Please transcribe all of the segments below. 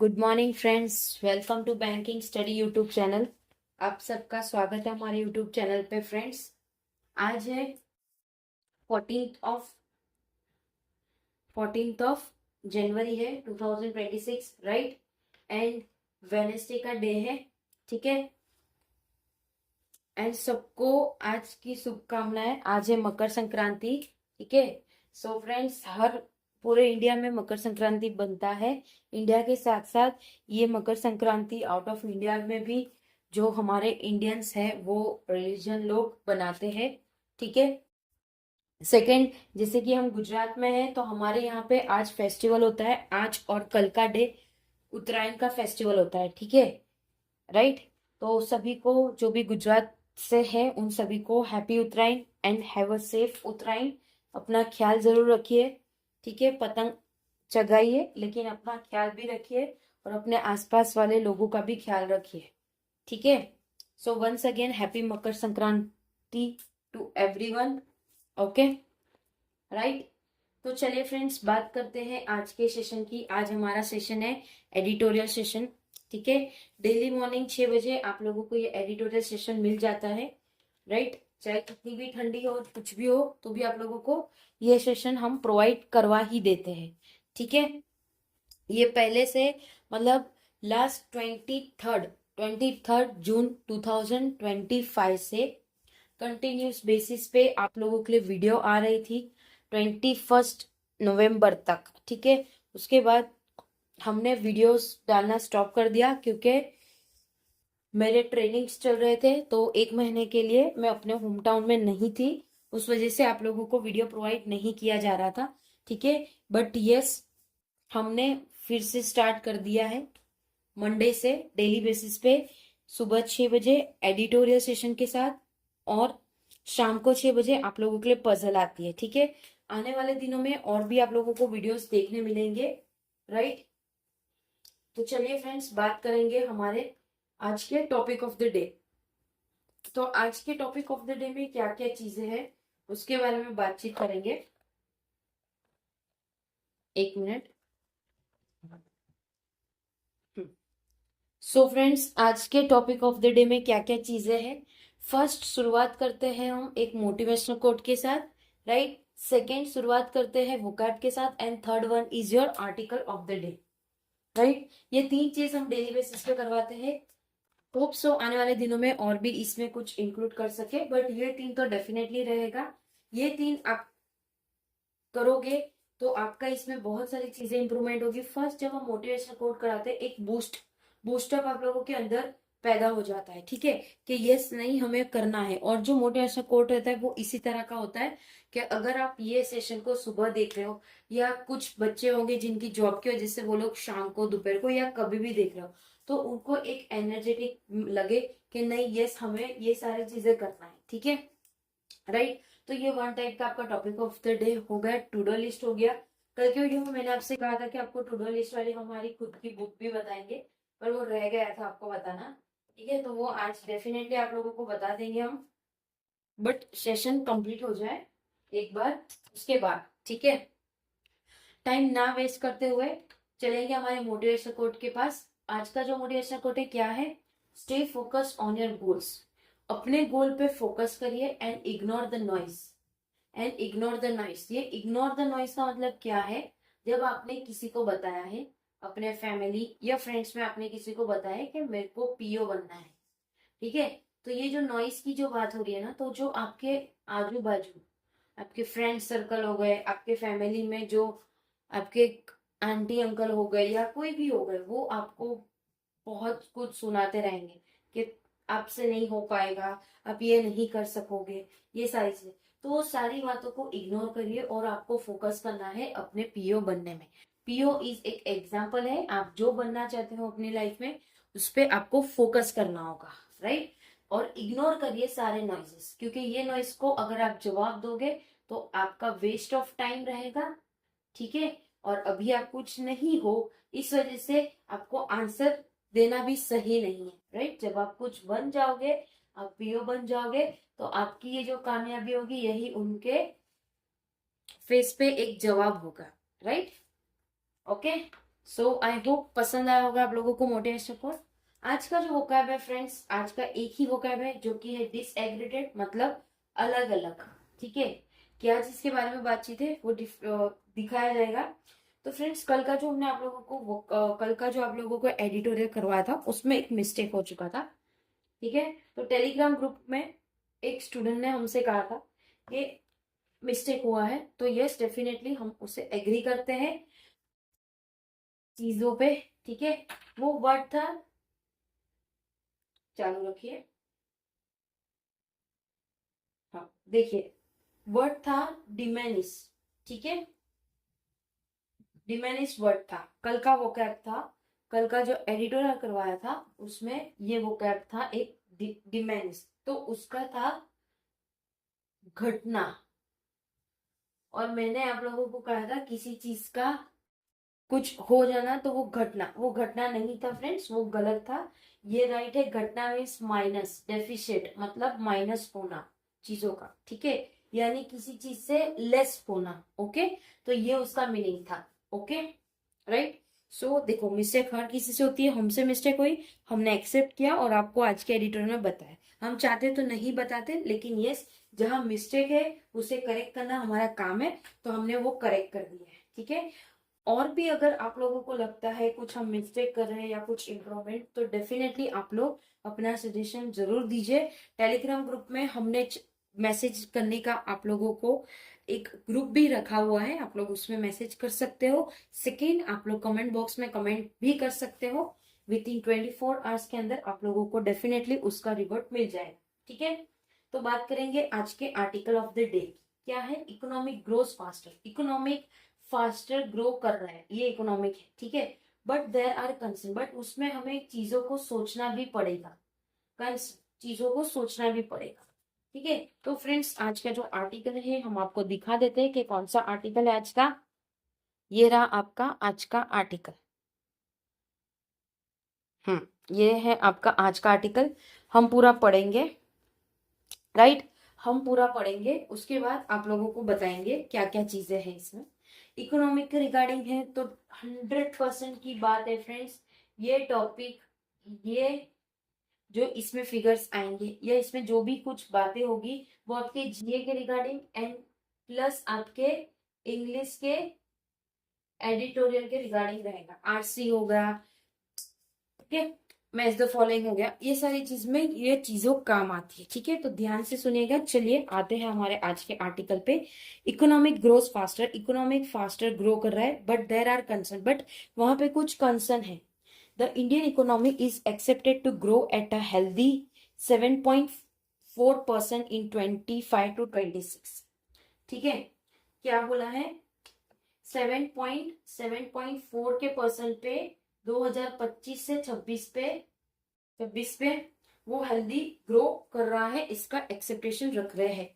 Good morning friends, welcome to banking study YouTube channel. आप सबका स्वागत है हमारे यूट्यूब चैनल पे फ्रेंड्स। आज है 14th ऑफ जनवरी है 2026, राइट। एंड वेनेसडे का डे है, ठीक है। एंड सबको आज की शुभकामनाएं। आज है मकर संक्रांति, ठीक है। सो फ्रेंड्स, हर पूरे इंडिया में मकर संक्रांति बनता है। इंडिया के साथ साथ ये Makar Sankranti out of India में भी जो हमारे इंडियंस हैं वो रिलीजन लोग बनाते हैं, ठीक है। सेकंड, जैसे कि हम गुजरात में हैं तो हमारे यहाँ पे आज फेस्टिवल होता है। आज और कल का डे उत्तरायण का फेस्टिवल होता है, ठीक है, राइट। तो सभी को जो भी गुजरात से है उन सभी को happy Uttarayan and have a safe Uttarayan. अपना ख्याल जरूर रखिए, ठीक है। पतंग चगाइए लेकिन अपना ख्याल भी रखिए और अपने आसपास वाले लोगों का भी ख्याल रखिए, ठीक है। So once again happy Makar Sankranti to everyone, okay, right. तो चलिए फ्रेंड्स, बात करते हैं आज के सेशन की। आज हमारा सेशन है एडिटोरियल सेशन, ठीक है। डेली मॉर्निंग 6 बजे आप लोगों को ये एडिटोरियल सेशन मिल जाता है, राइट। चाहे कितनी भी ठंडी हो, कुछ भी हो, तो भी आप लोगों को ये सेशन हम प्रोवाइड करवा ही देते हैं, ठीक है। ये पहले से मतलब लास्ट 23 जून 2025 से कंटिन्यूस बेसिस पे आप लोगों के लिए वीडियो आ रही थी 21 नवंबर तक, ठीक है। उसके बाद हमने वीडियोस डालना स्टॉप कर दिया क्योंकि मेरे ट्रेनिंग्स चल रहे थे। तो 1 महीने के लिए मैं अपने होम टाउन में नहीं थी, उस वजह से आप लोगों को वीडियो प्रोवाइड नहीं किया जा रहा था, ठीक है। बट यस, हमने फिर से स्टार्ट कर दिया है मंडे से डेली बेसिस पे सुबह 6 बजे एडिटोरियल सेशन के साथ, और शाम को 6 बजे आप लोगों के लिए पजल आती है, ठीक है। आने वाले दिनों में और भी आप लोगों को वीडियोस देखने मिलेंगे, राइट। तो चलिए फ्रेंड्स, बात करेंगे हमारे आज के टॉपिक ऑफ द डे। तो आज के टॉपिक ऑफ द डे में क्या क्या चीजें हैं उसके बारे में बातचीत करेंगे। एक मिनट। सो फ्रेंड्स, आज के टॉपिक ऑफ द डे में क्या क्या चीजें हैं। फर्स्ट, शुरुआत करते हैं हम एक मोटिवेशनल कोट के साथ, राइट। सेकेंड, शुरुआत करते हैं वोकैब के साथ, and third one is your article of the day, right. ये तीन चीज हम डेली बेसिस पे करवाते हैं। होप सो आने वाले दिनों में और भी इसमें कुछ इंक्लूड कर सके, बट ये तीन तो डेफिनेटली रहेगा। ये तीन आप करोगे तो आपका इसमें बहुत सारी चीजें इंप्रूवमेंट होगी। फर्स्ट, जब हम मोटिवेशनल कोट कराते हैं, एक बूस्टअप आप लोगों के अंदर पैदा हो जाता है, ठीक है, कि यस नहीं हमें करना है। और जो मोटिवेशनल कोट रहता है वो इसी तरह का होता है कि अगर आप ये सेशन को सुबह देख रहे हो, या कुछ बच्चे होंगे जिनकी जॉब की वजह से वो लोग शाम को, दोपहर को, या कभी भी देख रहे हो, तो उनको एक एनर्जेटिक लगे कि नहीं यस हमें ये सारी चीजें करना है, ठीक है, राइट। तो ये वन टाइप का आपका टॉपिक ऑफ द डे हो गया। टू डू लिस्ट हो गया। कल के वीडियो में मैंने आपसे कहा था कि आपको टू डू लिस्ट वाली हमारी खुद की बुक भी बताएंगे, पर वो रह गया था आपको बताना, ठीक है। तो वो आज डेफिनेटली आप लोगों को बता देंगे हम, बट सेशन कंप्लीट हो जाए एक बार उसके बाद, ठीक है। टाइम ना वेस्ट करते हुए चलेंगे हमारे मोटिवेशन कोट के पास। आज का जो मोटिवेशन कोट है क्या है? Stay focus on your goals. अपने गोल पे फोकस करिए एंड इग्नोर द नॉइस। ये इग्नोर द नॉइस का मतलब क्या है? जब आपने किसी को बताया है, अपने फैमिली या फ्रेंड्स में आपने किसी को बताया है कि मेरे को पीओ बनना है, ठीक है। तो ये जो नॉइस की जो बात हो रही है ना, तो जो आपके आजू बाजू आपके फ्रेंड सर्कल हो गए, आपके फैमिली में जो आपके आंटी अंकल हो गए या कोई भी हो गए, वो आपको बहुत कुछ सुनाते रहेंगे कि आपसे नहीं हो पाएगा, आप ये नहीं कर सकोगे, ये सारी चीजें। तो वो सारी बातों को इग्नोर करिए और आपको फोकस करना है अपने पीओ बनने में। पीओ इज एक एग्जाम्पल है, आप जो बनना चाहते हो अपनी लाइफ में उस पर आपको फोकस करना होगा, राइट। और इग्नोर करिए सारे नॉइजेस, क्योंकि ये नॉइज को अगर आप जवाब दोगे तो आपका वेस्ट ऑफ टाइम रहेगा, ठीक है। और अभी आप कुछ नहीं हो, इस वजह से आपको आंसर देना भी सही नहीं है, राइट। जब आप कुछ बन जाओगे, आप पीओ बन जाओगे, तो आपकी ये जो कामयाबी होगी यही उनके फेस पे एक जवाब होगा, right, okay. So I hope पसंद आया होगा आप लोगों को मोटिवेशन कोट। आज का जो वोकैब है फ्रेंड्स, आज का एक ही वोकैब है जो कि है डिसएग्रीगेटेड, मतलब अलग अलग। ठीक है, क्या जिसके बारे में बातचीत है वो दिखाया जाएगा। तो फ्रेंड्स, कल का जो हमने आप लोगों को कल का जो आप लोगों को एडिटोरियल करवाया था उसमें एक मिस्टेक हो चुका था। ठीक है, तो टेलीग्राम ग्रुप में एक स्टूडेंट ने हमसे कहा था कि मिस्टेक हुआ है, तो यस डेफिनेटली हम उसे एग्री करते हैं चीजों पे। ठीक है, वो वर्ड था, चालू रखिए। हाँ देखिए, वर्ड था डिमेनिस। ठीक है, डिमेनिस वर्ड था, कल का वोकैब था। कल का जो एडिटोरियल करवाया था उसमें ये वोकैब था एक डिमेनिस, तो उसका था घटना। और मैंने आप लोगों को कहा था किसी चीज का कुछ हो जाना तो वो घटना नहीं था फ्रेंड्स, वो गलत था। ये राइट है, घटना मीन्स माइनस, डेफिशिएट मतलब माइनस होना चीजों का। ठीक है, यानी किसी चीज से लेस होना। ओके, तो ये उसका मीनिंग था। Okay, right. सो देखो, मिस्टेक हर किसी से होती है, हमसे मिस्टेक हुई, हमने एक्सेप्ट किया और आपको आज के एडिटर में बताया। हम चाहते तो नहीं बताते, लेकिन यस, जहां मिस्टेक है उसे करेक्ट करना हमारा काम है, तो हमने वो करेक्ट कर दिया है। ठीक है, और भी अगर आप लोगों को लगता है कुछ हम मिस्टेक कर रहे हैं या कुछ इम्प्रूवमेंट, तो डेफिनेटली आप लोग अपना सजेशन जरूर दीजिए। टेलीग्राम ग्रुप में हमने मैसेज करने का आप लोगों को एक ग्रुप भी रखा हुआ है, आप लोग उसमें मैसेज कर सकते हो। सेकेंड, आप लोग कमेंट बॉक्स में कमेंट भी कर सकते हो। विद इन 24 आवर्स के अंदर आप लोगों को डेफिनेटली उसका रिवर्ट मिल जाएगा। ठीक है, तो बात करेंगे आज के आर्टिकल ऑफ द डे। क्या है? Economic growth faster. Economic faster grow कर रहा है, ये इकोनॉमिक है। ठीक है, but there are concern, but उसमें हमें चीजों को सोचना भी पड़ेगा। चीजों को सोचना भी पड़ेगा। ठीक है, तो फ्रेंड्स, आज का जो आर्टिकल है हम आपको दिखा देते हैं कि कौन सा आर्टिकल है आज का। ये रहा आपका आज का आर्टिकल। ये है आपका आज का आर्टिकल। हम पूरा पढ़ेंगे, राइट। हम पूरा पढ़ेंगे, उसके बाद आप लोगों को बताएंगे क्या क्या चीजें हैं इसमें। इकोनॉमिक के रिगार्डिंग है तो 100% की बात है फ्रेंड्स। ये टॉपिक, ये जो इसमें फिगर्स आएंगे या इसमें जो भी कुछ बातें होगी वो आपके जीए के रिगार्डिंग एंड प्लस आपके इंग्लिश के एडिटोरियल के रिगार्डिंग रहेगा। आरसी होगा, ठीक है, मैच द फॉलोइंग हो गया, ये सारी चीज में ये चीजों काम आती है। ठीक है, तो ध्यान से सुनिएगा। चलिए आते हैं हमारे आज के आर्टिकल पे। Economic growth faster, economic faster grow कर रहा है, but there are concern, but वहां पे कुछ कंसर्न है। The Indian economy is expected to grow at a healthy 7.4% in 25 to 26। ठीक है, क्या बोला है? 7.4 के परसेंट पे 2025 से 26 पे वो हेल्दी ग्रो कर रहा है, इसका एक्सेप्टेशन रख रहे हैं।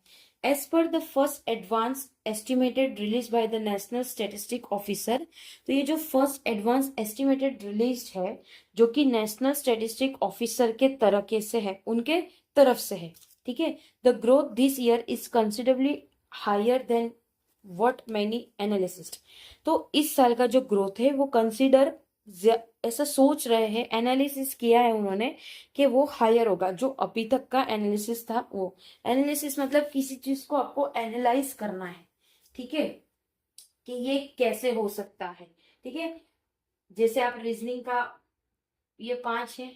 As per the first advance estimated release by the national statistic officer, तो ये जो फर्स्ट एडवांस एस्टिमेटेड रिलीज है जो कि नेशनल स्टेटिस्टिक ऑफिसर के तरह से है, उनके तरफ से है। ठीक है, the growth this year is considerably higher than what many analysts, तो इस साल का जो ग्रोथ है वो कंसिडर, ऐसा सोच रहे हैं, एनालिसिस किया है उन्होंने कि वो हायर होगा। जो अभी तक का एनालिसिस था, वो एनालिसिस मतलब किसी चीज को आपको एनालाइज करना है। ठीक है, कि ये कैसे हो सकता है। ठीक है, जैसे आप रीजनिंग का, ये 5 है,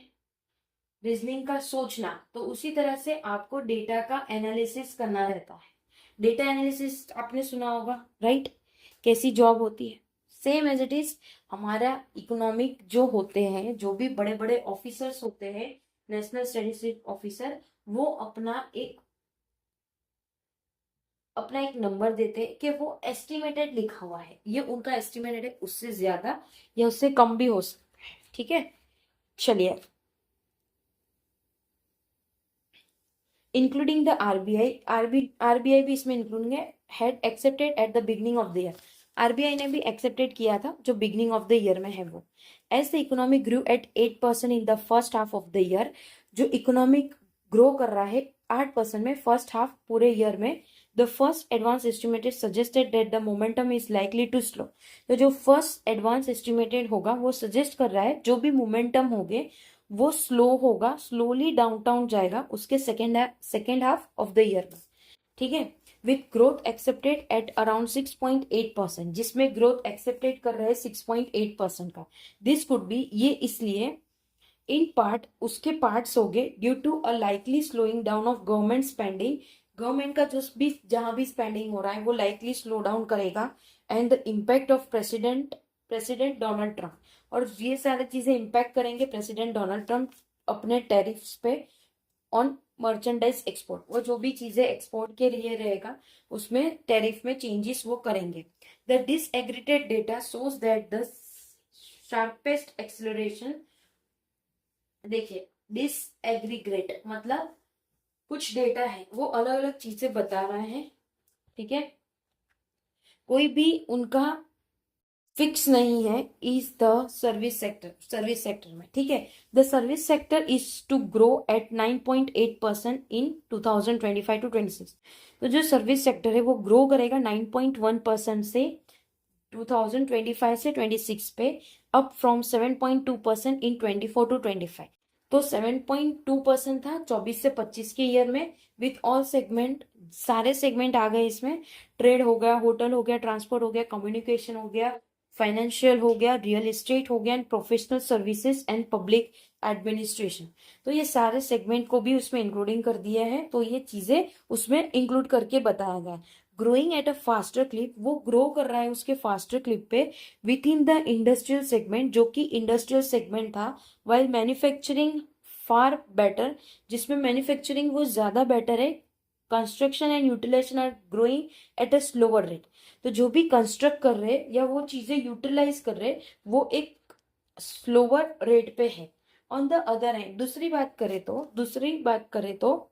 रीजनिंग का सोचना, तो उसी तरह से आपको डेटा का एनालिसिस करना रहता है। डेटा एनालिसिस आपने सुना होगा, राइट। कैसी जॉब होती है, सेम एज इट इज हमारा इकोनॉमिक जो होते हैं, जो भी बड़े बड़े ऑफिसर्स होते हैं, नेशनल स्टैटिस्टिक ऑफिसर, वो अपना एक नंबर देते हैं कि वो एस्टिमेटेड लिखा हुआ है, ये उनका एस्टिमेटेड है, उससे ज्यादा या उससे कम भी हो सकता है। ठीक है, चलिए, इंक्लूडिंग द आरबीआई, आरबीआई भी इसमें इंक्लूडिंग है, had accepted at the beginning of the year, RBI ने भी एक्सेप्टेड किया था जो बिगनिंग ऑफ द ईयर में है वो। As the economic grew at 8% in the first half of the year, जो इकोनॉमिक ग्रो कर रहा है 8% में फर्स्ट हाफ पूरे ईयर में, the first advance estimated suggested that the momentum is likely to slow. तो जो फर्स्ट एडवांस एस्टिमेटेड होगा वो सजेस्ट कर रहा है जो भी मोमेंटम होगे वो स्लो होगा, स्लोली डाउन जाएगा उसके second half of the year में, ठीक है। With growth accepted at around 6.8%, जिसमें ग्रोथ एक्सेप्टेड कर रहे हैं 6.8% का। दिस कुड बी, ये इसलिए इन पार्ट उसके पार्ट्स हो गए due to a likely slowing down of government spending. Government का जो भी जहां भी स्पेंडिंग हो रहा है वो लाइकली स्लो डाउन करेगा। And the impact of president Donald Trump, और ये सारी चीजें इम्पैक्ट करेंगे प्रेसिडेंट डोनाल्ड ट्रंप अपने टैरिफ्स पे ऑन मर्चेंडाइज एक्सपोर्ट। वो जो भी चीजें एक्सपोर्ट के लिए रहेगा उसमें टैरिफ में चेंजेस वो करेंगे। The disaggregated data shows that the sharpest acceleration, देखिए डिसएग्रीगेट मतलब कुछ डेटा है वो अलग अलग चीजें बता रहे हैं, ठीक है, कोई भी उनका फिक्स नहीं है। इज द सर्विस सेक्टर में, ठीक है, the service sector is to grow at 9.8% in 2025 to 26। तो जो सर्विस सेक्टर है वो ग्रो करेगा 9.1% से 2025 से 26 पे, अप फ्रॉम 7.2% इन 24 टू 25। तो 7.2% था 24 से 25 के ईयर में। विथ ऑल सेगमेंट, सारे सेगमेंट आ गए इसमें, ट्रेड हो गया, होटल हो गया, ट्रांसपोर्ट हो गया, कम्युनिकेशन हो गया, फाइनेंशियल हो गया, रियल एस्टेट हो गया, and professional services and public administration. तो ये सारे सेगमेंट को भी उसमें इंक्लूडिंग कर दिया है। तो ये चीजें उसमें इंक्लूड करके बताया गया। Growing at a faster clip, वो ग्रो कर रहा है उसके फास्टर क्लिप पे within the industrial segment, जो कि इंडस्ट्रियल सेगमेंट था। वाइल मैन्युफैक्चरिंग फार बेटर, जिसमें मैन्युफैक्चरिंग वो ज्यादा बेटर है। Construction and utilisation are growing at a slower rate. तो जो भी कंस्ट्रक्ट कर रहे या वो चीजें यूटिलाइज कर रहे वो एक स्लोअर रेट पे है। ऑन द अदर हैंड, दूसरी बात करें तो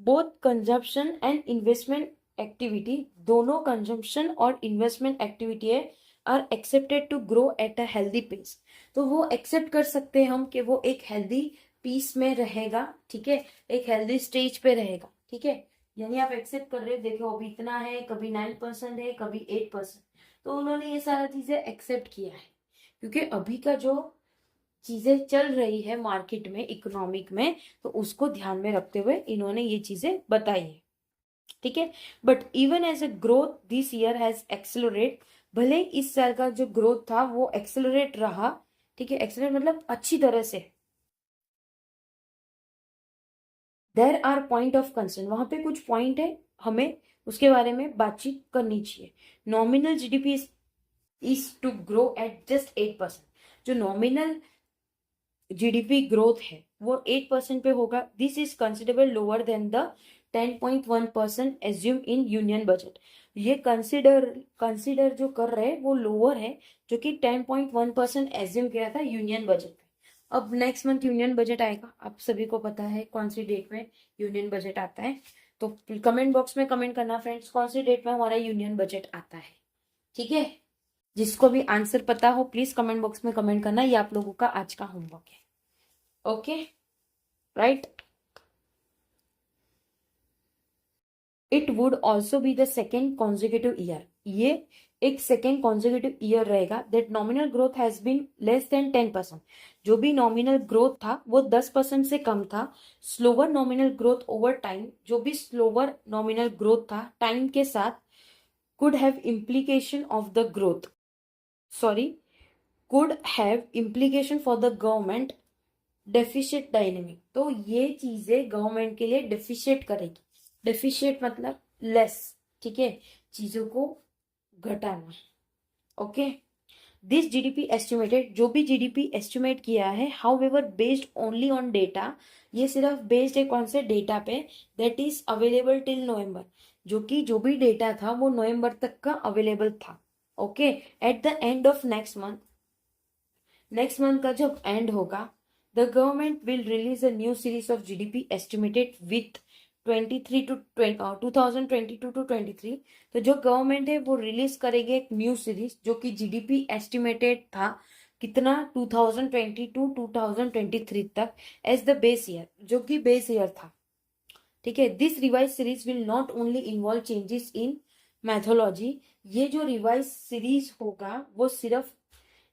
both consumption and investment activity, दोनों कंजम्पशन और इन्वेस्टमेंट एक्टिविटी है, are expected to grow at a healthy pace. तो वो एक्सेप्ट कर सकते हैं हम कि वो एक हेल्दी पीस में रहेगा, ठीक है, एक हेल्दी स्टेज पे रहेगा, ठीक है। यानी आप एक्सेप्ट कर रहे हो, देखो अभी इतना है, कभी 9% है, कभी 8%। तो उन्होंने ये सारा चीजें एक्सेप्ट किया है क्योंकि अभी का जो चीजें चल रही है मार्केट में, इकोनॉमिक में, तो उसको ध्यान में रखते हुए इन्होंने ये चीजें बताई है, ठीक है। But even as a growth this year has accelerate, भले इस साल का जो ग्रोथ था वो एक्सेलरेट रहा, ठीक है, एक्सेलरेट मतलब अच्छी तरह से। There are point of concern, वहां पे कुछ पॉइंट है, हमें उसके बारे में बातचीत करनी चाहिए। Nominal GDP is to grow at just 8%। जो नॉमिनल जीडीपी ग्रोथ है वो 8% पे होगा। This is considerable lower than the 10.1% assume in union budget. ये कंसिडर जो कर रहे हैं वो लोअर है, जो कि 10.1% एज्यूम किया था यूनियन बजट पे। अब नेक्स्ट मंथ यूनियन बजट आएगा, आप सभी को पता है कौन सी डेट में यूनियन बजट आता है। तो कमेंट बॉक्स में कमेंट करना फ्रेंड्स, कौन सी डेट में हमारा यूनियन बजट आता है, ठीक है। जिसको भी आंसर पता हो प्लीज कमेंट बॉक्स में कमेंट करना, ये आप लोगों का आज का होमवर्क है। Okay, right. It would also be the second consecutive year, ये एक सेकेंड कॉन्जिक्यूटिव ईयर रहेगा that nominal growth has been less than 10%। जो भी नॉमिनल ग्रोथ था वो 10% से कम था। Slower nominal growth over time, जो भी स्लोअर नॉमिनल ग्रोथ था टाइम के साथ, could have implication of the growth, sorry, could have implication for the government deficit dynamic. तो ये चीजें गवर्नमेंट के लिए डेफिशिएट करेगी। डेफिशिएट मतलब लेस, ठीक है, चीजों को घटाना। ओके, दिस जीडीपी एस्टिमेटेड, जो भी जीडीपी एस्टिमेट किया है, how ever based only on data, ये सिर्फ बेस्ड है कौन से डेटा पे, दैट इज अवेलेबल टिल नवंबर, जो कि जो भी डेटा था वो नवंबर तक का अवेलेबल था। Okay, at the end of next month का जब एंड होगा, the government will release a new series of GDP estimated with 2022 to 23। तो जो गवर्नमेंट है वो रिलीज करेगी एक न्यू सीरीज, जो कि जीडीपी एस्टिमेटेड था कितना 2022 2023 तक, एज द बेस ईयर, जो कि बेस ईयर था, ठीक है। This revise series will not only involve changes in methodology, ये जो रिवाइज सीरीज होगा वो सिर्फ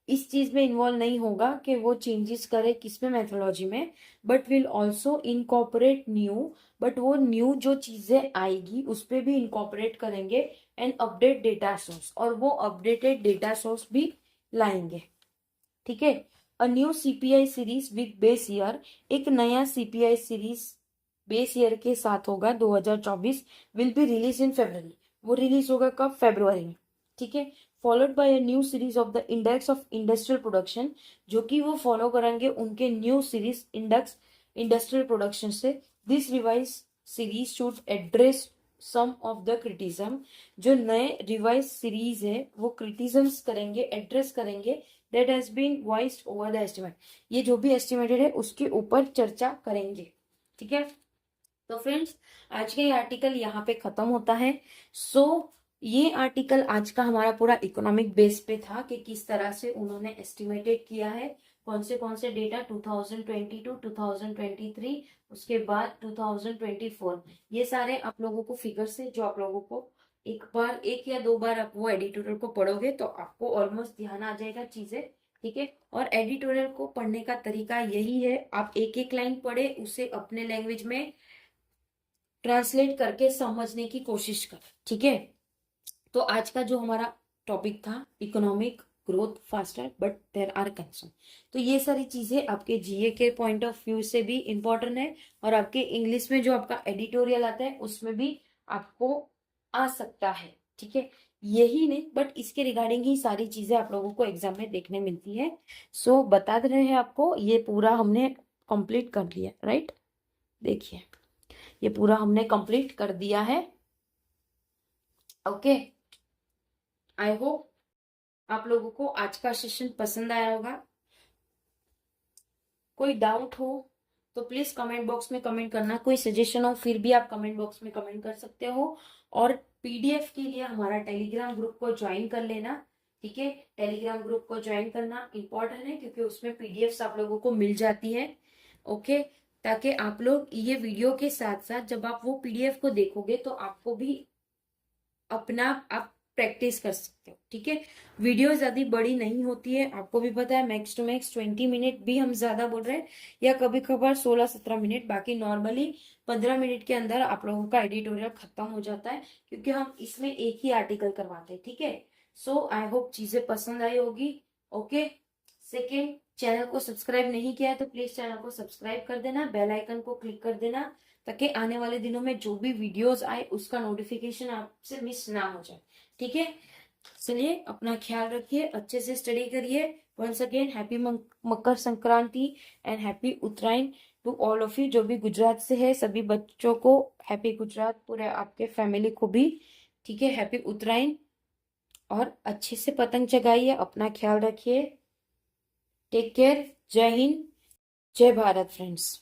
इस चीज में इन्वॉल्व नहीं होगा कि वो चेंजेस करे किसमें, मैथोलॉजी में, but will also incorporate new, but वो न्यू जो चीजें आएगी उस पर भी इनकॉर्पोरेट करेंगे एंड अपडेट डेटा सोर्स, और वो अपडेटेड डेटा सोर्स भी लाएंगे। ठीक है। A new CPI series with base year, एक नया सीपीआई सीरीज बेस ईयर के साथ होगा 2024, will be release in February, वो रिलीज होगा कब, फेब्रुवरी में। ठीक है। Followed by a new series of the index of industrial production, जो कि वो फॉलो करेंगे उनके new series index industrial production से। This revise series should address some of the criticism, जो नए रिवाइज सीरीज है वो क्रिटिज्म्स करेंगे, एड्रेस करेंगे, that has been voiced over the estimate, ये जो भी एस्टिमेटेड है उसके ऊपर चर्चा करेंगे। ठीक है। तो फ्रेंड्स, आज का ये आर्टिकल यहाँ पे खत्म होता है। ये आर्टिकल आज का हमारा पूरा इकोनॉमिक बेस पे था कि किस तरह से उन्होंने एस्टिमेटेड किया है, कौन से डेटा 2022, 2023, उसके बाद 2024, ये सारे आप लोगों को फिगर से, जो आप लोगों को एक या दो बार आप वो एडिटोरियल को पढ़ोगे तो आपको ऑलमोस्ट ध्यान आ जाएगा चीजें। ठीक है। और एडिटोरियल को पढ़ने का तरीका यही है, आप एक एक लाइन पढ़े, उसे अपने लैंग्वेज में ट्रांसलेट करके समझने की कोशिश कर। ठीक है। तो आज का जो हमारा टॉपिक था, economic growth faster but there are concern, तो ये सारी चीजें आपके जीए के पॉइंट ऑफ व्यू से भी इम्पोर्टेंट है, और आपके इंग्लिश में जो आपका एडिटोरियल आता है उसमें भी आपको आ सकता है। ठीक है। यही नहीं, बट इसके रिगार्डिंग ही सारी चीजें आप लोगों को एग्जाम में देखने मिलती है। बता दे रहे हैं आपको, ये पूरा हमने कंप्लीट कर लिया, राइट। देखिए, ये पूरा हमने कंप्लीट कर दिया है। ओके। आई होप आप लोगों को आज का सेशन पसंद आया होगा। कोई डाउट हो तो प्लीज कमेंट बॉक्स में कमेंट करना, कोई सजेशन हो फिर भी आप कमेंट बॉक्स में कमेंट कर सकते हो, और पीडीएफ के लिए हमारा टेलीग्राम ग्रुप को ज्वाइन कर लेना। ठीक है। टेलीग्राम ग्रुप को ज्वाइन करना इंपॉर्टेंट है, क्योंकि उसमें पीडीएफ आप लोगों को मिल जाती है। ओके। ताकि आप लोग ये वीडियो के साथ साथ जब आप वो पीडीएफ को देखोगे तो आपको भी अपना आप प्रैक्टिस कर सकते हो। ठीक है। वीडियो ज्यादा बड़ी नहीं होती है, आपको भी पता है, मैक्स टू मैक्स 20 मिनट भी हम ज्यादा बोल रहे हैं, या कभी कभार 16-17 मिनट, बाकी नॉर्मली 15 मिनट के अंदर आप लोगों का एडिटोरियल खत्म हो जाता है, क्योंकि हम इसमें एक ही आर्टिकल करवाते हैं। ठीक है। आई होप चीजें पसंद आई होगी। ओके। सेकेंड, चैनल को सब्सक्राइब नहीं किया है तो प्लीज चैनल को सब्सक्राइब कर देना, बेल आइकन को क्लिक कर देना, ताकि आने वाले दिनों में जो भी वीडियोस आए उसका नोटिफिकेशन आपसे मिस ना हो जाए। ठीक है। चलिए, अपना ख्याल रखिए, अच्छे से स्टडी करिए। Once again happy Makar Sankranti and happy Uttarayan to all of you, जो भी गुजरात से है सभी बच्चों को हैप्पी गुजरात, पूरे आपके फैमिली को भी। ठीक है। हैप्पी उत्तरायण, और अच्छे से पतंग चगाइए, अपना ख्याल रखिए। Take care. जय हिंद, जय भारत फ्रेंड्स।